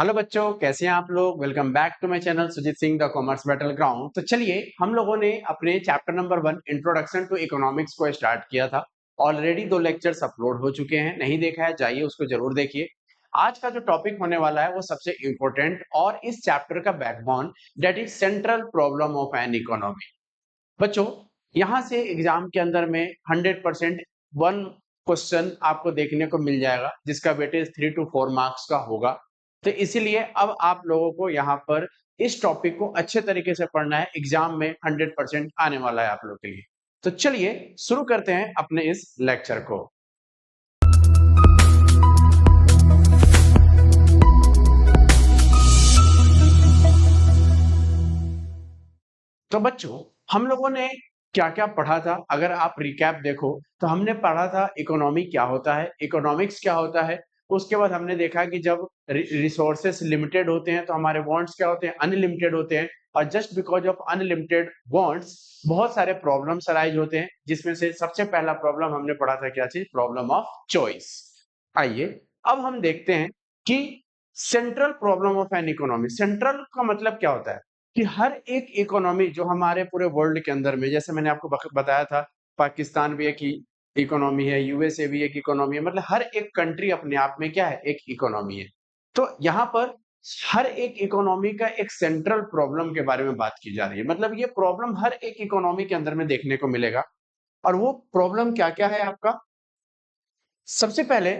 Hello बच्चों, कैसे हैं आप लोग। Welcome back to my channel Sujeet Singh the commerce battle ground. तो चलिए, हम लोगों ने अपने chapter number 1 introduction to economics को स्टार्ट किया था। ऑलरेडी 2 लेक्चर्स अपलोड हो चुके हैं, नहीं देखा है जाइए उसको जरूर देखिए। आज का जो टॉपिक होने वाला है वो सबसे इंपॉर्टेंट और इस चैप्टर का backbone, that is central problem of an economy. बच्चों, यहां से एग्जाम के अंदर में 100% वन क्वेश्चन आपको देखने को मिल जाएगा जिसका वेटेज 3 to 4 मार्क्स का होगा। तो इसीलिए अब आप लोगों को यहाँ पर इस टॉपिक को अच्छे तरीके से पढ़ना है, एग्जाम में 100% आने वाला है आप लोग के लिए। तो चलिए शुरू करते हैं अपने इस लेक्चर को। तो बच्चों, हम लोगों ने क्या क्या पढ़ा था, अगर आप रिकैप देखो तो हमने पढ़ा था इकोनॉमी क्या होता है, इकोनॉमिक्स क्या होता है। उसके बाद हमने देखा कि जब रिसोर्सेस लिमिटेड होते हैं तो हमारे वांट्स क्या होते हैं, अनलिमिटेड होते हैं। और just because of unlimited wants बहुत सारे प्रॉब्लम्स अराइज होते हैं, जिसमें से सबसे पहला प्रॉब्लम हमने पढ़ा था क्या चीज, प्रॉब्लम ऑफ चॉइस। आइए अब हम देखते हैं कि central problem of an economy, central का मतलब क्या होता है कि हर एक इकोनॉमी जो हमारे पूरे वर्ल्ड के अंदर में, जैसे मैंने आपको बताया था, पाकिस्तान भी एक इकोनॉमी है, यूएसए भी एक इकोनॉमी है, मतलब हर एक कंट्री अपने आप में क्या है, एक इकोनॉमी है। तो यहाँ पर हर एक इकोनॉमी का एक सेंट्रल प्रॉब्लम के बारे में बात की जा रही है, मतलब ये प्रॉब्लम हर एक इकोनॉमी के अंदर में देखने को मिलेगा। और वो प्रॉब्लम क्या क्या है आपका, सबसे पहले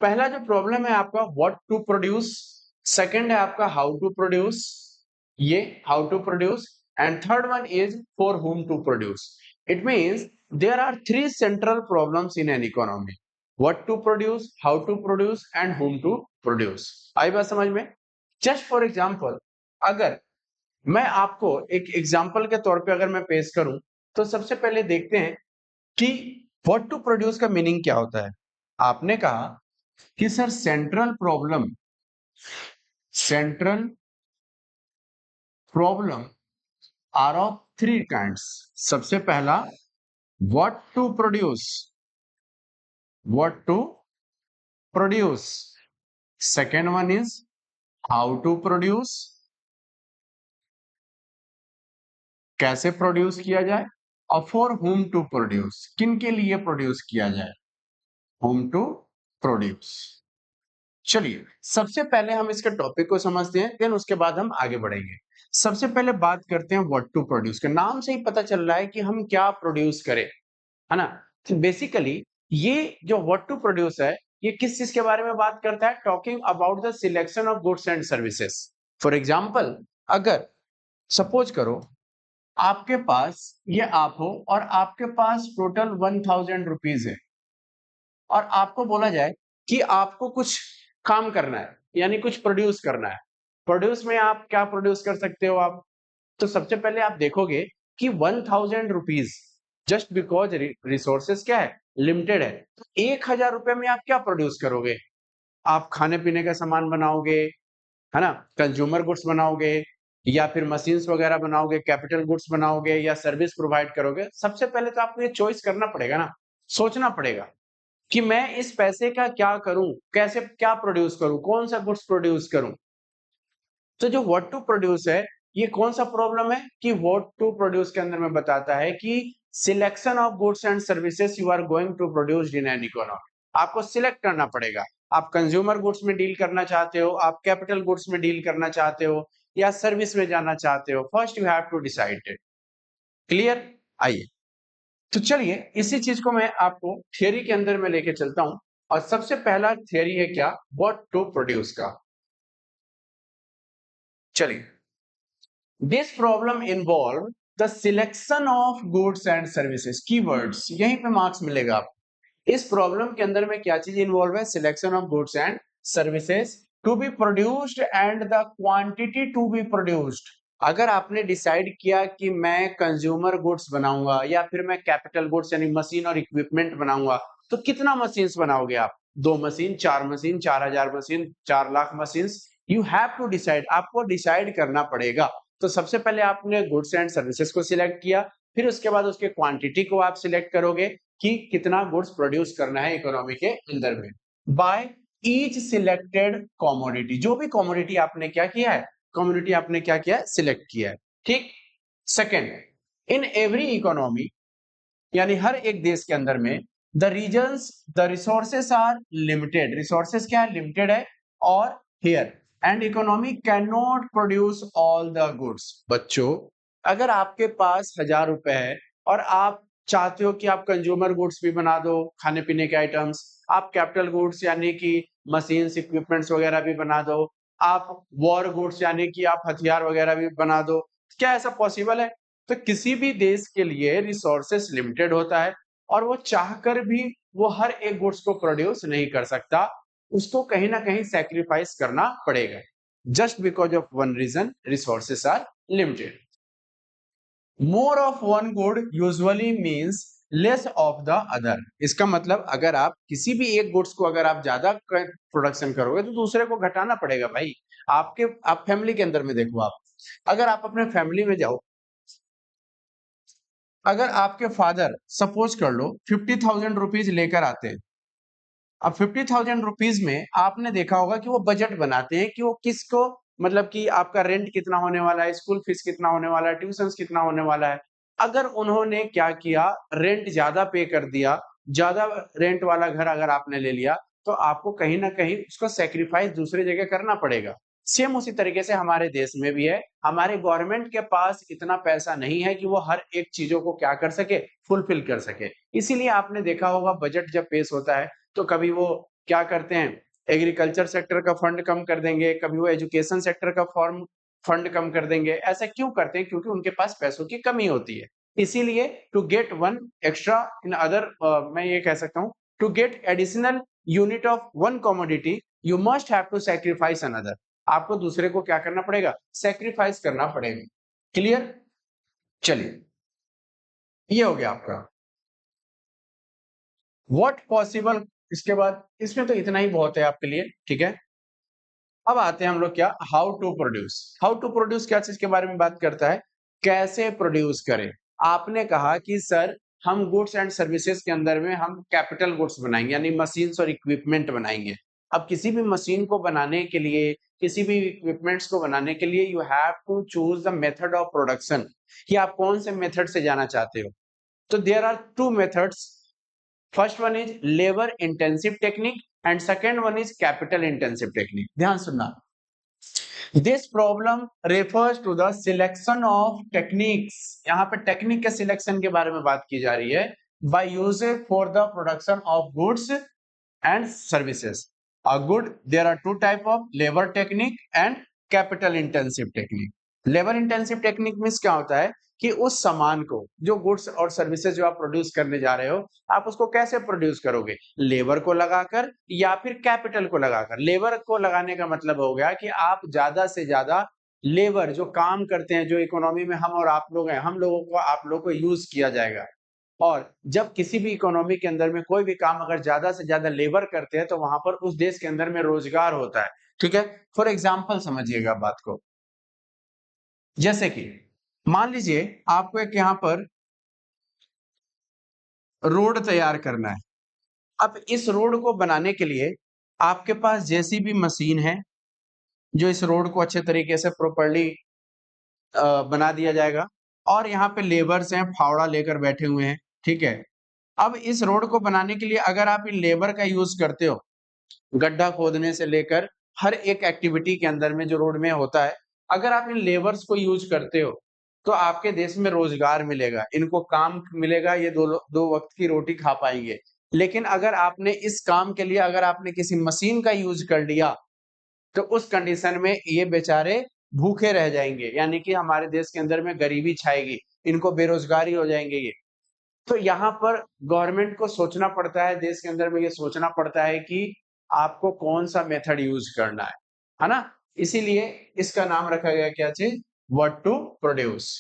पहला जो प्रॉब्लम है आपका व्हाट टू प्रोड्यूस, सेकंड है आपका हाउ टू प्रोड्यूस, ये how to produce, and third one is for whom to produce. It means there are 3 central problems in an economy, what to produce, how to produce and whom to produce. आई बात समझ में। Just for example, अगर मैं आपको एक example के तौर पे अगर मैं पेश करूं, तो सबसे पहले देखते हैं कि व्हाट टू प्रोड्यूस का मीनिंग क्या होता है। आपने कहा कि sir central problem are of 3 kinds. सबसे पहला what to produce, what to produce, second one is how to produce, कैसे प्रोड्यूस किया जाए, और फॉर whom टू प्रोड्यूस, किन के लिए प्रोड्यूस किया जाए, whom टू प्रोड्यूस। चलिए सबसे पहले हम इसके टॉपिक को समझते हैं, देन उसके बाद हम आगे बढ़ेंगे। सबसे पहले बात करते हैं व्हाट टू प्रोड्यूस के। नाम से ही पता चल रहा है कि हम क्या प्रोड्यूस करें, है ना। तो बेसिकली ये जो व्हाट टू प्रोड्यूस है, ये किस चीज के बारे में बात करता है, talking about the selection of goods and services. For example, अगर सपोज करो आपके पास ये आप हो और आपके पास टोटल 1000 रुपीज है, और आपको बोला जाए कि आपको कुछ काम करना है, यानी कुछ प्रोड्यूस करना है। प्रोड्यूस में आप क्या प्रोड्यूस कर सकते हो आप, तो सबसे पहले आप देखोगे कि 1000 रुपीज, जस्ट बिकॉज रिसोर्सेस क्या है, लिमिटेड है, तो 1000 रुपए में आप क्या प्रोड्यूस करोगे। आप खाने पीने का सामान बनाओगे, है ना, कंज्यूमर गुड्स बनाओगे, या फिर मशीन्स वगैरह बनाओगे, कैपिटल गुड्स बनाओगे, या सर्विस प्रोवाइड करोगे। सबसे पहले तो आपको ये चॉइस करना पड़ेगा ना, सोचना पड़ेगा कि मैं इस पैसे का क्या करूं, कैसे क्या प्रोड्यूस करूं, कौन सा गुड्स प्रोड्यूस करूं। तो जो व्हाट टू प्रोड्यूस है, ये कौन सा प्रॉब्लम है कि व्हाट टू प्रोड्यूस के अंदर में बताता है कि selection of goods and services you are going to produce in an economy. आपको सिलेक्ट करना पड़ेगा, आप कंज्यूमर गुड्स में डील करना चाहते हो, आप कैपिटल गुड्स में डील करना चाहते हो, या सर्विस में जाना चाहते हो। First you have to decide it. Clear. आइए तो चलिए इसी चीज को मैं आपको थियरी के अंदर में लेके चलता हूं। और सबसे पहला थियरी है क्या, व्हाट टू प्रोड्यूस का। चलिए, this problem involve the selection of goods and services, keywords यहीं पे मार्क्स मिलेगा आपको। इस प्रॉब्लम के अंदर में क्या चीज इन्वॉल्व है, selection of goods and services to be produced and the quantity to be produced. अगर आपने डिसाइड किया कि मैं कंज्यूमर गुड्स बनाऊंगा या फिर मैं कैपिटल गुड्स यानी मशीन और इक्विपमेंट बनाऊंगा, तो कितना मशीन्स बनाओगे आप, 2 machine, 4 machine, 4000 machine, 4 lakh machine. You have to decide, आपको डिसाइड करना पड़ेगा। तो सबसे पहले आपने गुड्स एंड सर्विसेज को सिलेक्ट किया, फिर उसके बाद उसके क्वांटिटी को आप सिलेक्ट करोगे कि कितना गुड्स प्रोड्यूस करना है इकोनॉमी के अंदर में, बाय ईच सिलेक्टेड कॉमोडिटी, जो भी कॉमोडिटी आपने क्या किया है, कॉमोडिटी आपने क्या किया है, सिलेक्ट किया है, ठीक। सेकेंड, इन एवरी इकोनॉमी, यानी हर एक देश के अंदर में the reasons the resources are limited, resources क्या है, लिमिटेड है, और here and economy can not produce all the goods. बच्चों, अगर आपके पास 1,000 रुपए है और आप चाहते हो कि आप कंज्यूमर गुड्स भी बना दो, खाने पीने के आइटम्स, आप कैपिटल गुड्स यानी कि मशीन्स इक्विपमेंट्स वगैरह भी बना दो, आप वॉर गुड्स यानी कि आप हथियार वगैरह भी बना दो, क्या ऐसा पॉसिबल है? तो किसी भी देश के लिए रिसोर्सेस लिमिटेड होता है और वो चाहकर भी वो हर एक गुड्स को प्रोड्यूस नहीं कर सकता, उसको कहीं ना कहीं सैक्रिफाइस करना पड़ेगा, just because of one reason, resources are limited. More of one good usually means less of the other. इसका मतलब अगर आप किसी भी एक गुड्स को अगर आप ज्यादा प्रोडक्शन करोगे तो दूसरे को घटाना पड़ेगा भाई। आप फैमिली के अंदर में देखो, आप अगर आप अपने फैमिली में जाओ, अगर आपके फादर सपोज कर लो 50,000 रुपीज लेकर आते हैं, अब 50,000 रुपीज में आपने देखा होगा कि वो बजट बनाते हैं कि वो किसको, मतलब कि आपका रेंट कितना होने वाला है, स्कूल फीस कितना होने वाला है, ट्यूशन कितना होने वाला है। अगर उन्होंने क्या किया, रेंट ज्यादा पे कर दिया, ज्यादा रेंट वाला घर अगर आपने ले लिया, तो आपको कहीं ना कहीं उसको सेक्रीफाइस दूसरी जगह करना पड़ेगा। सेम उसी तरीके से हमारे देश में भी है, हमारे गवर्नमेंट के पास इतना पैसा नहीं है कि वो हर एक चीजों को क्या कर सके, फुलफिल कर सके। इसीलिए आपने देखा होगा बजट जब पेश होता है तो कभी वो क्या करते हैं, एग्रीकल्चर सेक्टर का फंड कम कर देंगे, कभी वो एजुकेशन सेक्टर का फॉर्म फंड कम कर देंगे। ऐसा क्यों करते हैं? क्योंकि उनके पास पैसों की कमी होती है। इसीलिए to get one extra in other, मैं ये कह सकता हूँ, to get additional unit of one commodity you must have to sacrifice another. आपको दूसरे को क्या करना पड़ेगा, सैक्रिफाइस करना पड़ेगा। क्लियर? चलिए, ये हो गया आपका व्हाट पॉसिबल। इसके बाद इसमें तो इतना ही बहुत है आपके लिए, ठीक है। अब आते हैं हम लोग क्या, how to produce. How to produce क्या चीज के बारे में बात करता है, कैसे प्रोड्यूस करें। आपने कहा कि सर हम गुड्स एंड सर्विसेज के अंदर में हम कैपिटल गुड्स बनाएंगे, यानी मशीन्स और इक्विपमेंट बनाएंगे। अब किसी भी मशीन को बनाने के लिए, किसी भी इक्विपमेंट्स को बनाने के लिए, you have to choose the method of production, कि आप कौन से मेथड से जाना चाहते हो। तो there are two methods. First one is labour intensive technique and second one is capital intensive technique. ध्यान सुनना, this problem refers to the selection of techniques. यहाँ पे टेक्निक के सिलेक्शन के बारे में बात की जा रही है, by use for the production of goods and services. A good, there are two type of labor technique and capital intensive technique. Labour intensive technique means क्या होता है कि उस सामान को, जो गुड्स और सर्विसेज जो आप प्रोड्यूस करने जा रहे हो, आप उसको कैसे प्रोड्यूस करोगे, लेबर को लगाकर या फिर कैपिटल को लगाकर। लेबर को लगाने का मतलब हो गया कि आप ज्यादा से ज्यादा लेबर जो काम करते हैं, जो इकोनॉमी में हम और आप लोग हैं, हम लोगों को, आप लोगों को यूज किया जाएगा। और जब किसी भी इकोनॉमी के अंदर में कोई भी काम अगर ज्यादा से ज्यादा लेबर करते हैं तो वहां पर उस देश के अंदर में रोजगार होता है, ठीक है। फॉर एग्जाम्पल समझिएगा बात को, जैसे कि मान लीजिए आपको एक यहाँ पर रोड तैयार करना है। अब इस रोड को बनाने के लिए आपके पास जेसीबी मशीन है, जो इस रोड को अच्छे तरीके से प्रॉपर्ली बना दिया जाएगा, और यहाँ पे लेबर्स हैं, फावड़ा लेकर बैठे हुए हैं, ठीक है। अब इस रोड को बनाने के लिए अगर आप इन लेबर का यूज करते हो, गड्ढा खोदने से लेकर हर एक एक्टिविटी के अंदर में जो रोड में होता है, अगर आप इन लेबर्स को यूज करते हो तो आपके देश में रोजगार मिलेगा, इनको काम मिलेगा, ये दो वक्त की रोटी खा पाएंगे। लेकिन अगर आपने इस काम के लिए अगर आपने किसी मशीन का यूज कर लिया तो उस कंडीशन में ये बेचारे भूखे रह जाएंगे, यानी कि हमारे देश के अंदर में गरीबी छाएगी, इनको बेरोजगारी हो जाएंगे ये। तो यहाँ पर गवर्नमेंट को सोचना पड़ता है, देश के अंदर में ये सोचना पड़ता है कि आपको कौन सा मेथड यूज करना है ना। इसीलिए इसका नाम रखा गया क्या चीज, व्हाट टू प्रोड्यूस।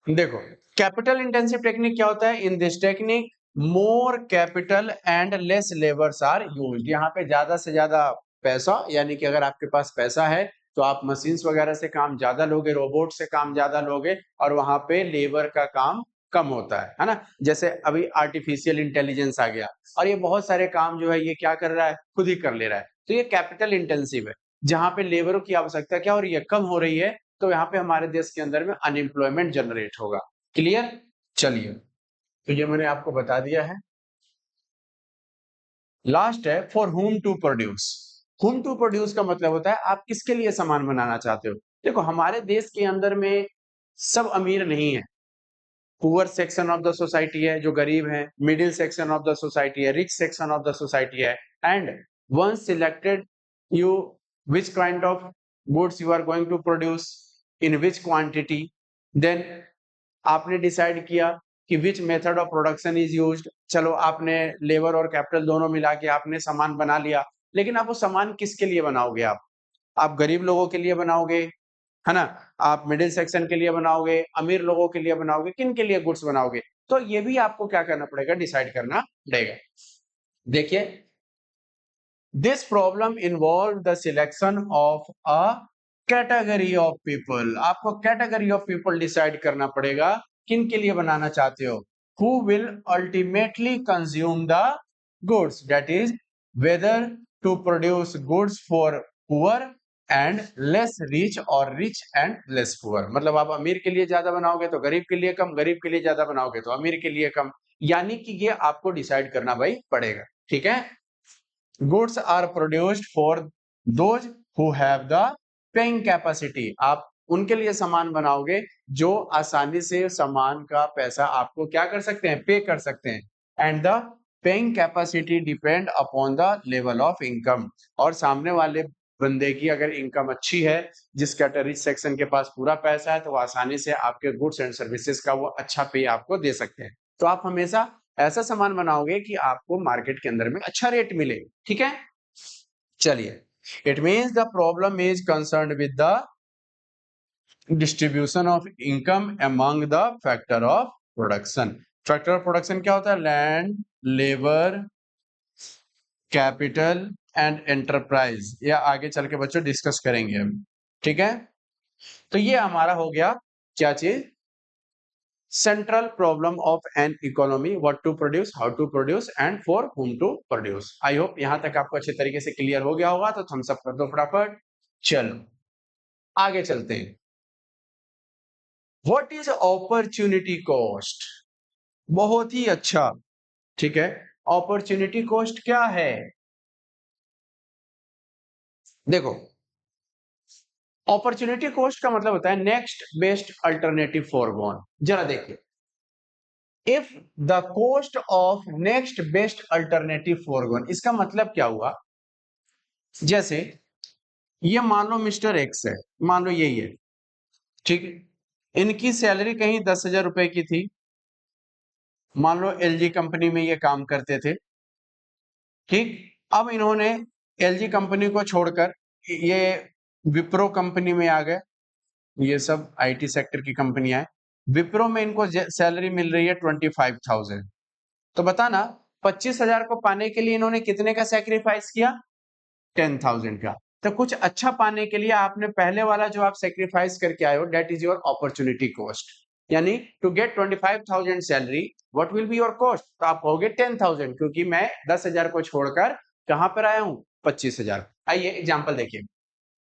देखो, कैपिटल इंटेंसिव टेक्निक क्या होता है, in this technique more capital and less labours are used. यहाँ पे ज्यादा से ज्यादा पैसा, यानी कि अगर आपके पास पैसा है तो आप मशीन्स वगैरह से काम ज्यादा लोगे, रोबोट से काम ज्यादा लोगे, और वहां पे लेबर का काम कम होता है ना। जैसे अभी आर्टिफिशियल इंटेलिजेंस आ गया और ये बहुत सारे काम जो है ये क्या कर रहा है, खुद ही कर ले रहा है। तो ये कैपिटल इंटेंसिव है, जहां पे लेबरों की आवश्यकता क्या हो रही है, कम हो रही है। तो यहाँ पे हमारे देश के अंदर में अनएम्प्लॉयमेंट जनरेट होगा। क्लियर? चलिए, तो ये मैंने आपको बता दिया है। लास्ट है for whom to produce. Whom to produce का मतलब होता है आप किसके लिए सामान बनाना चाहते हो। देखो, हमारे देश के अंदर में सब अमीर नहीं है। Poor section of the society है जो गरीब है, middle section of the society है, rich section of the society है। And once selected you which kind of goods you are going to produce in which quantity, then आपने decide किया कि which method of production is used. चलो, आपने labour और capital दोनों मिला के आपने सामान बना लिया, लेकिन आप वो सामान किसके लिए बनाओगे? आप गरीब लोगों के लिए बनाओगे, है ना? आप मिडिल सेक्शन के लिए बनाओगे, अमीर लोगों के लिए बनाओगे, किन के लिए गुड्स बनाओगे? तो ये भी आपको क्या करना पड़ेगा, डिसाइड करना पड़ेगा। देखिए, this problem involve the selection of a category of people. आपको कैटेगरी ऑफ पीपल डिसाइड करना पड़ेगा, किन के लिए बनाना चाहते हो। Who will ultimately consume the goods, that is whether to produce goods for poor and less rich और रिच एंड लेस पुअर। मतलब आप अमीर के लिए ज्यादा बनाओगे तो गरीब के लिए कम, गरीब के लिए ज्यादा बनाओगे तो अमीर के लिए कम। यानी कि ये आपको डिसाइड करना भाई पड़ेगा। ठीक है? goods are produced for those who have the paying capacity। आप उनके लिए सामान बनाओगे जो आसानी से सामान का पैसा आपको क्या कर सकते हैं, पे कर सकते हैं। And the paying capacity depend upon the level of income. और सामने वाले बंदे की अगर इनकम अच्छी है, जिस कैटेगरी सेक्शन के पास पूरा पैसा है, तो वो आसानी से आपके गुड्स एंड सर्विसेज का वो अच्छा पे आपको दे सकते हैं। तो आप हमेशा ऐसा सामान बनाओगे कि आपको मार्केट के अंदर में अच्छा रेट मिले। ठीक है? चलिए, it means the problem is concern with the distribution of income among the factor of production. Factor of production क्या होता है? Land, labour, capital and enterprise. या आगे चल के बच्चों डिस्कस करेंगे हम। ठीक है? तो ये हमारा हो गया क्या चीज, central problem of an economy, what to produce, how to produce and for whom to produce। I hope यहां तक आपको अच्छे तरीके से क्लियर हो गया होगा। तो थम्स अप कर दो फटाफट। चलो, आगे चलते हैं। What is opportunity cost? बहुत ही अच्छा। ठीक है, अपॉर्चुनिटी कॉस्ट क्या है? देखो, अपॉर्चुनिटी कॉस्ट का मतलब होता है next best alternative for one. जरा देखिए, if the cost of next best alternative for one, इसका मतलब क्या हुआ? जैसे ये मान लो मिस्टर एक्स है, मान लो यही है। ठीक है, इनकी सैलरी कहीं 10,000 रुपए की थी। मान लो एलजी कंपनी में ये काम करते थे। ठीक, अब इन्होंने एलजी कंपनी को छोड़कर ये विप्रो कंपनी में आ गए। ये सब आईटी सेक्टर की कंपनियां हैं। विप्रो में इनको सैलरी मिल रही है 25,000। तो बताना, 25,000 को पाने के लिए इन्होंने कितने का सेक्रीफाइस किया? 10,000 का। तो कुछ अच्छा पाने के लिए आपने पहले वाला जो आप सेक्रीफाइस करके आए हो, that is your opportunity cost. यानी to get 25,000 salary, what will be your cost? तो आप कहोगे 10,000, क्योंकि मैं 10,000 को छोड़कर कहां पर आया हूं? 25,000। आइए एग्जाम्पल देखिए।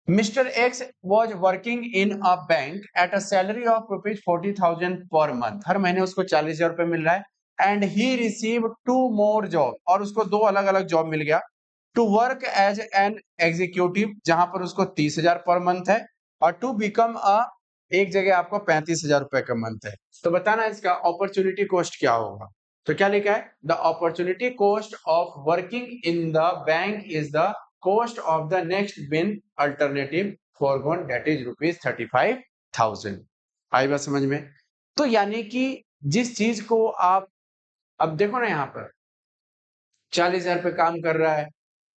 Mr. X was working in a bank at a salary of rupees 40,000 per month। हर महीने उसको 40,000 रुपए मिल रहा है। And he received 2 more job, और उसको 2 अलग अलग जॉब मिल गया। To work as an executive, जहां पर उसको 30,000 पर मंथ है, और टू बिकम अ, एक जगह आपको 35,000 रुपए का मंथ है। तो बताना इसका अपॉर्चुनिटी कॉस्ट क्या होगा? तो क्या लिखा है? The opportunity cost of working in the bank is the cost of the next bin alternative foregone, that is rupees 35,000। आई बात समझ में? तो यानी कि जिस चीज को आप, अब देखो ना, यहाँ पर 40,000 पे काम कर रहा है,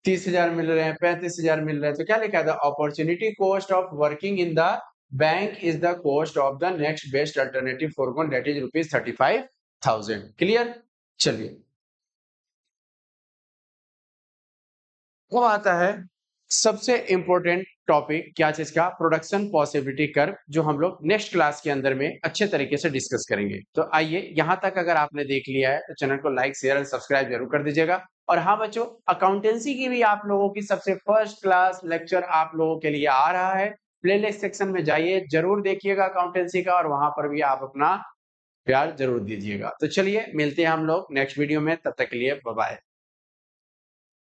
30,000 मिल रहे हैं, 35,000 मिल रहे हैं, तो क्या लिखा है? The opportunity cost of working in the bank is the cost of the next best alternative forgone, that is rupees 35,000। Clear? चलिए, वो आता है सबसे इंपॉर्टेंट टॉपिक क्या चीज का, प्रोडक्शन पॉसिबिलिटी कर्व, जो हम लोग नेक्स्ट क्लास के अंदर में अच्छे तरीके से डिस्कस करेंगे। तो आइए, यहां तक अगर आपने देख लिया है तो चैनल को लाइक शेयर और सब्सक्राइब जरूर कर दीजिएगा। और हाँ बच्चों, अकाउंटेंसी की भी आप लोगों की सबसे फर्स्ट क्लास लेक्चर आप लोगों के लिए आ रहा है। प्लेलिस्ट सेक्शन में जाइए, जरूर देखिएगा अकाउंटेंसी का, और वहां पर भी आप अपना प्यार जरूर दीजिएगा। तो चलिए मिलते हैं हम लोग नेक्स्ट वीडियो में, तब तक के लिए बाय बाय।